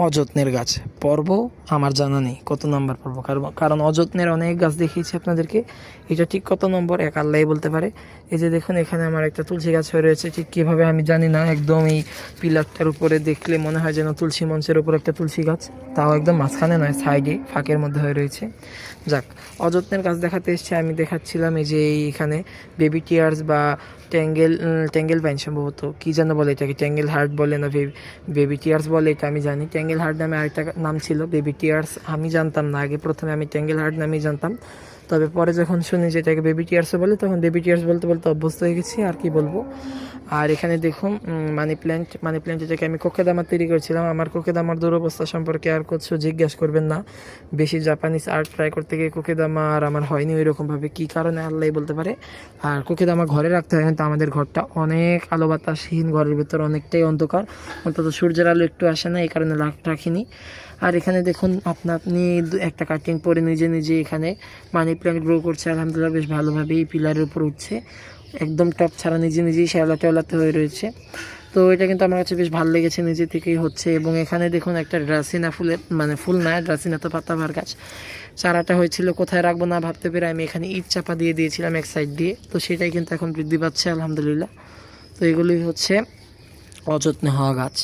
অযত্নের গাছ পর্ব আমার জানা নেই কত নাম্বার পর্ব, কারণ অযত্নের অনেক গাছ দেখিয়েছি আপনাদেরকে। এটা ঠিক কত নম্বর এক আল্লাহই বলতে পারে। এই যে দেখুন এখানে আমার একটা তুলসী গাছ হয়ে রয়েছে, ঠিক কীভাবে আমি জানি না, একদম এই পিলারটার উপরে দেখলে মনে হয় যেন তুলসী মঞ্চের উপর একটা তুলসী গাছ, তাও একদম মাঝখানে নয়, সাইডে ফাঁকের মধ্যে হয়ে রয়েছে। যাক, অযত্নের গাছ দেখাতে এসছে, আমি দেখাচ্ছিলাম এই যে এইখানে বেবি টিয়ার্স বা ট্যাঙ্গেল পাইন, সম্ভবত কী যেন বলে এটাকে, ট্যাঙ্গেল হার্ট বলে না বেবি টিয়ার্স বলে, এটা আমি জানি। ট্যাঙ্গেল হার্ট নামে আরেকটা নাম ছিল, বেবি টিয়ার্স আমি জানতাম না আগে, প্রথমে আমি ট্যাঙ্গেল হার্ট নামেই জানতাম। তবে পরে যখন শুনি যে এটাকে বেবি টিয়ার্সও বলে, তখন বেবি টিয়ার্স বলতে বলতে অভ্যস্ত হয়ে গেছি, আর কি বলবো। আর এখানে দেখুন মানি প্ল্যান্ট যেটাকে আমি কোকেদামা তৈরি করেছিলাম। আমার কোকেদামার দুরবস্থা সম্পর্কে আর কিছু জিজ্ঞেস করবেন না, বেশি জাপানিজ আর্ট ট্রাই করতে গিয়ে কোকেদামা আর আমার হয়নি ওই রকমভাবে, কী কারণে আল্লাহই বলতে পারে। আর কোকেদামা ঘরে রাখতে হয়, কিন্তু আমাদের ঘরটা অনেক আলো বাতাসহীন, ঘরের ভিতর অনেকটাই অন্ধকার, অন্তত সূর্যের আলো একটু আসে না, এই কারণে রাখিনি। আর এখানে দেখুন আপনি একটা কাটিং পরে নিজে নিজে এখানে মানি প্ল্যান্ট গ্রো করছে, আলহামদুলিল্লাহ বেশ ভালোভাবেই পিলারের উপর উঠছে, একদম টপ ছাড়া নিজে নিজেই শ্যাওলাতে হয়ে রয়েছে। তো এটা কিন্তু আমার কাছে বেশ ভালো লেগেছে, নিজে থেকেই হচ্ছে। এবং এখানে দেখুন একটা ড্রাসিনা ফুলের, মানে ফুল না, ড্রাসিনা তো পাতাবাহার গাছ, চারাটা হয়েছিল কোথায় রাখবো না ভাবতে পেরে আমি এখানে ইট চাপা দিয়ে দিয়েছিলাম এক সাইড দিয়ে, তো সেটাই কিন্তু এখন বৃদ্ধি পাচ্ছে আলহামদুলিল্লাহ। তো এগুলোই হচ্ছে অযত্নে হওয়া গাছ।